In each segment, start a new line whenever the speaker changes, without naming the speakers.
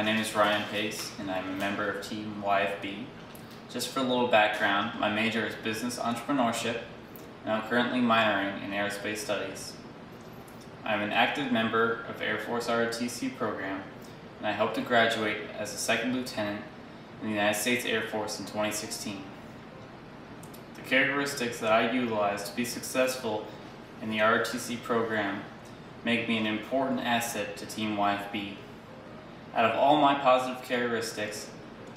My name is Ryan Pace, and I'm a member of Team YFB. Just for a little background, my major is business entrepreneurship, and I'm currently minoring in aerospace studies. I'm an active member of Air Force ROTC program, and I hope to graduate as a second lieutenant in the United States Air Force in 2016. The characteristics that I utilize to be successful in the ROTC program make me an important asset to Team YFB. Out of all my positive characteristics,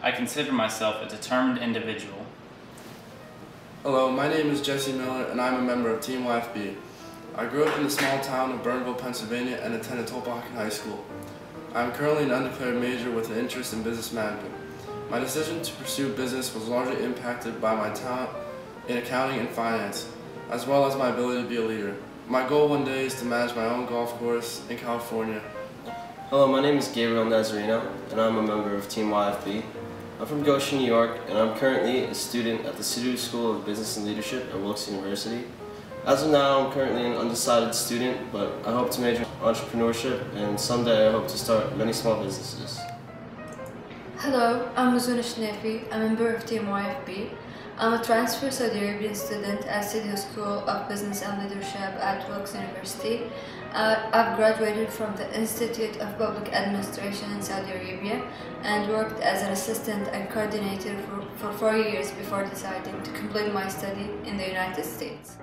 I consider myself a determined individual.
Hello, my name is Jesse Miller and I'm a member of Team YFB. I grew up in the small town of Burnville, Pennsylvania and attended Tolpahocken High School. I am currently an undeclared major with an interest in business management. My decision to pursue business was largely impacted by my talent in accounting and finance, as well as my ability to be a leader. My goal one day is to manage my own golf course in California.
Hello, my name is Gabriel Nazarino, and I'm a member of Team YFB. I'm from Goshen, New York, and I'm currently a student at the Sidhu School of Business and Leadership at Wilkes University. As of now, I'm currently an undecided student, but I hope to major in entrepreneurship, and someday I hope to start many small businesses.
Hello, I'm Muzuna Shnefi, a member of Team YFB. I'm a transfer Saudi Arabian student at Sidhu School of Business and Leadership at Wilkes University. I've graduated from the Institute of Public Administration in Saudi Arabia and worked as an assistant and coordinator for 4 years before deciding to complete my study in the United States.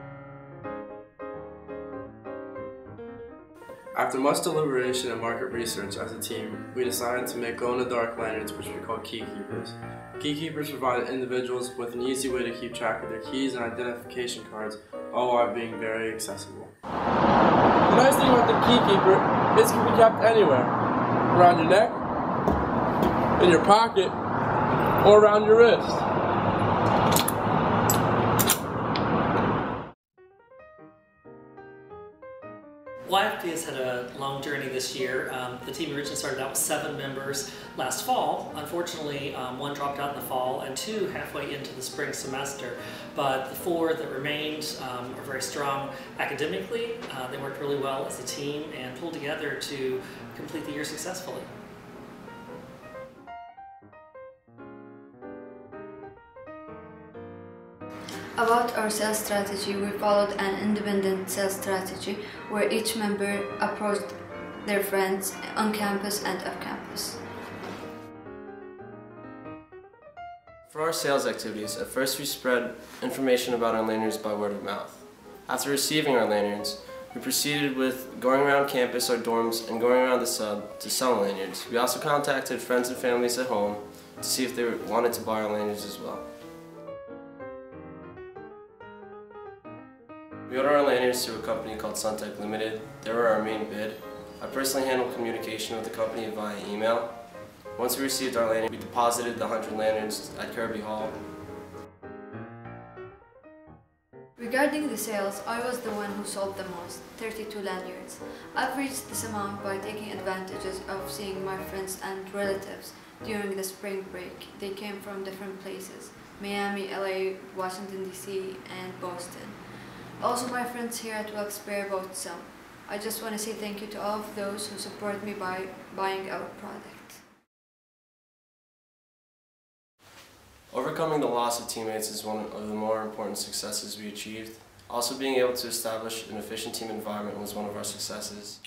After much deliberation and market research as a team, we decided to make glow-in-the-dark lanterns, which we call key keepers. Key keepers provide individuals with an easy way to keep track of their keys and identification cards, all while being very accessible. The nice thing about the key keeper is it can be kept anywhere, around your neck, in your pocket, or around your wrist.
YFB has had a long journey this year. The team originally started out with 7 members last fall. Unfortunately, 1 dropped out in the fall and 2 halfway into the spring semester. But the 4 that remained are very strong academically. They worked really well as a team and pulled together to complete the year successfully.
About our sales strategy, we followed an independent sales strategy where each member approached their friends on campus and off campus.
For our sales activities, at first we spread information about our lanyards by word of mouth. After receiving our lanyards, we proceeded with going around campus, our dorms, and going around the sub to sell lanyards. We also contacted friends and families at home to see if they wanted to buy our lanyards as well. We ordered our lanyards through a company called Suntech Limited. They were our main bid. I personally handled communication with the company via email. Once we received our lanyards, we deposited the 100 lanyards at Kirby Hall.
Regarding the sales, I was the one who sold the most, 32 lanyards. I've reached this amount by taking advantages of seeing my friends and relatives during the spring break. They came from different places, Miami, LA, Washington DC, and Boston. Also, my friends here at Wilkes Barre bought some. I just want to say thank you to all of those who support me by buying our product.
Overcoming the loss of teammates is one of the more important successes we achieved. Also, being able to establish an efficient team environment was one of our successes.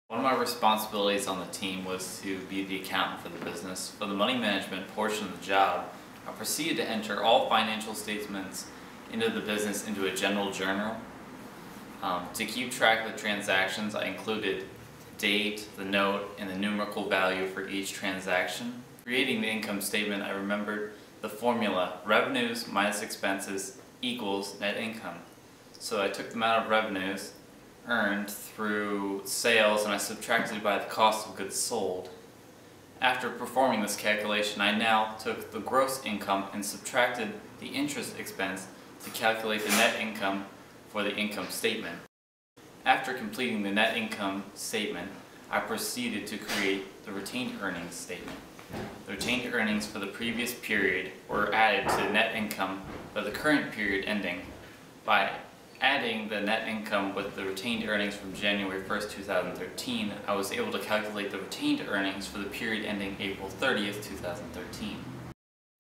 One of my responsibilities on the team was to be the accountant for the business. For the money management portion of the job, I proceeded to enter all financial statements into the business into a general journal. To keep track of the transactions, I included the date, the note, and the numerical value for each transaction. Creating the income statement, I remembered the formula, revenues minus expenses equals net income. So I took the amount of revenues earned through sales and I subtracted it by the cost of goods sold. After performing this calculation, I now took the gross income and subtracted the interest expense to calculate the net income for the income statement. After completing the net income statement, I proceeded to create the retained earnings statement. The retained earnings for the previous period were added to net income for the current period ending by Adding the net income with the retained earnings from January 1st, 2013, I was able to calculate the retained earnings for the period ending April 30th, 2013.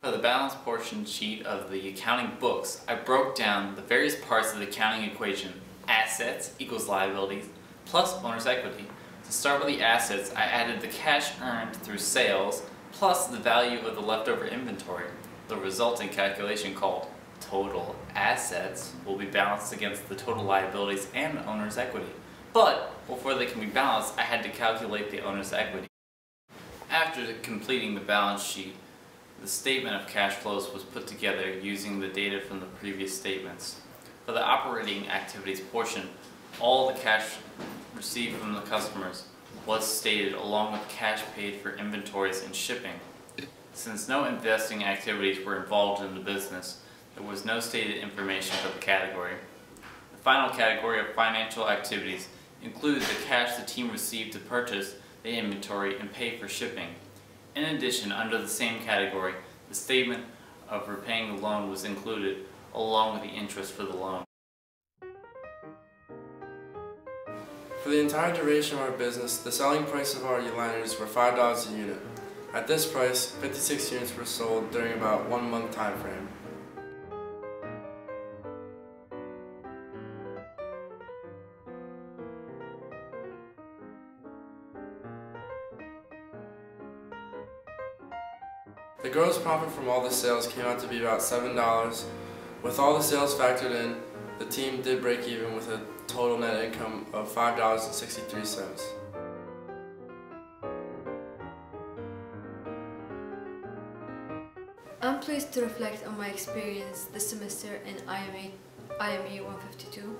For the balance portion sheet of the accounting books, I broke down the various parts of the accounting equation: assets equals liabilities plus owner's equity. To start with the assets, I added the cash earned through sales plus the value of the leftover inventory. The resulting calculation, called total assets, will be balanced against the total liabilities and owner's equity. But before they can be balanced, I had to calculate the owner's equity. After completing the balance sheet, the statement of cash flows was put together using the data from the previous statements. For the operating activities portion, all the cash received from the customers was stated along with cash paid for inventories and shipping. Since no investing activities were involved in the business, there was no stated information for the category. The final category of financial activities includes the cash the team received to purchase the inventory and pay for shipping. In addition, under the same category, the statement of repaying the loan was included along with the interest for the loan.
For the entire duration of our business, the selling price of our liners were $5 a unit. At this price, 56 units were sold during about 1 month time frame. The gross profit from all the sales came out to be about $7. With all the sales factored in, the team did break even with a total net income of $5.63.
I'm pleased to reflect on my experience this semester in IME 152.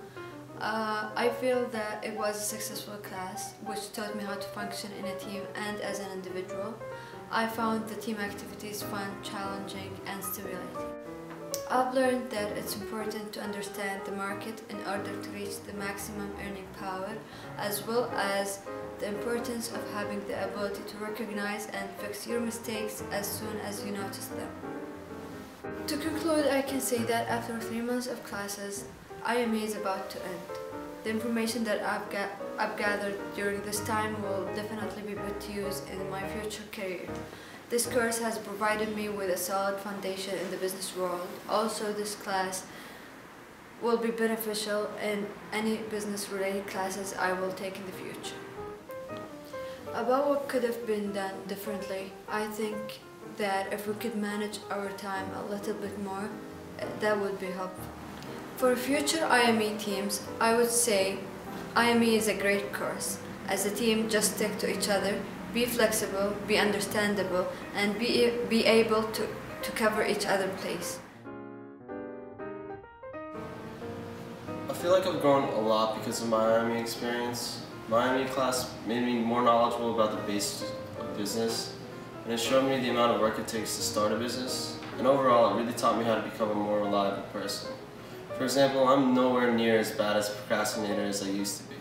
I feel that it was a successful class which taught me how to function in a team and as an individual. I found the team activities fun, challenging, and stimulating. I've learned that it's important to understand the market in order to reach the maximum earning power, as well as the importance of having the ability to recognize and fix your mistakes as soon as you notice them. To conclude, I can say that after 3 months of classes, IME is about to end. The information that I've gathered during this time will definitely be put to use in my future career. This course has provided me with a solid foundation in the business world. Also, this class will be beneficial in any business-related classes I will take in the future. About what could have been done differently, I think that if we could manage our time a little bit more, that would be helpful. For future IME teams, I would say IME is a great course. As a team, just stick to each other, be flexible, be understandable, and be able to cover each other's place.
I feel like I've grown a lot because of my IME experience. My IME class made me more knowledgeable about the basics of business, and it showed me the amount of work it takes to start a business. And overall, it really taught me how to become a more reliable person. For example, I'm nowhere near as bad as a procrastinator as I used to be.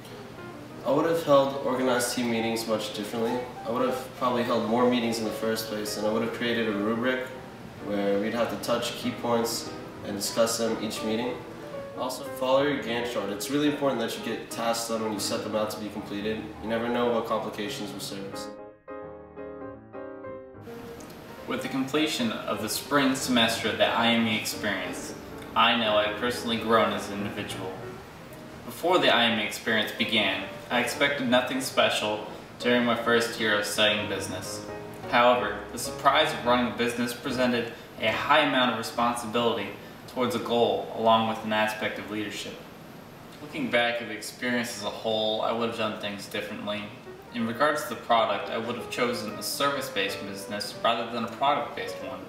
I would have held organized team meetings much differently. I would have probably held more meetings in the first place, and I would have created a rubric where we'd have to touch key points and discuss them each meeting. Also, follow your Gantt chart. It's really important that you get tasks done when you set them out to be completed. You never know what complications will surface.
With the completion of the spring semester that IME experienced, I know I've personally grown as an individual. Before the IME experience began, I expected nothing special during my first year of studying business. However, the surprise of running a business presented a high amount of responsibility towards a goal, along with an aspect of leadership. Looking back at the experience as a whole, I would have done things differently. In regards to the product, I would have chosen a service-based business rather than a product-based one.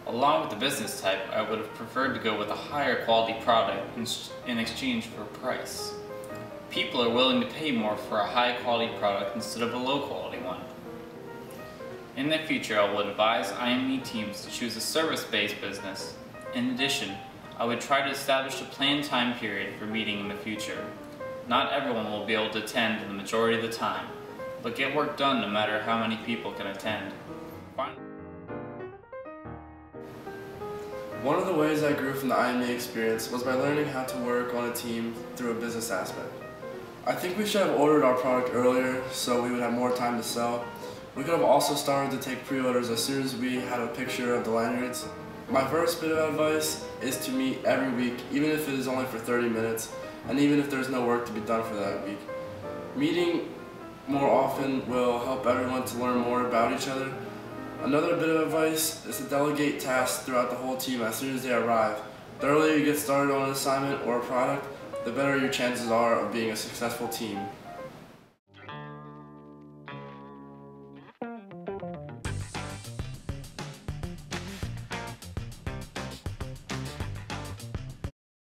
Along with the business type, I would have preferred to go with a higher quality product in exchange for price. People are willing to pay more for a high quality product instead of a low quality one. In the future, I would advise IME teams to choose a service-based business. In addition, I would try to establish a planned time period for meeting in the future. Not everyone will be able to attend the majority of the time, but get work done no matter how many people can attend.
One of the ways I grew from the IME experience was by learning how to work on a team through a business aspect. I think we should have ordered our product earlier so we would have more time to sell. We could have also started to take pre-orders as soon as we had a picture of the lanyards. My first bit of advice is to meet every week, even if it is only for 30 minutes, and even if there's no work to be done for that week. Meeting more often will help everyone to learn more about each other. Another bit of advice is to delegate tasks throughout the whole team as soon as they arrive. The earlier you get started on an assignment or a product, the better your chances are of being a successful team.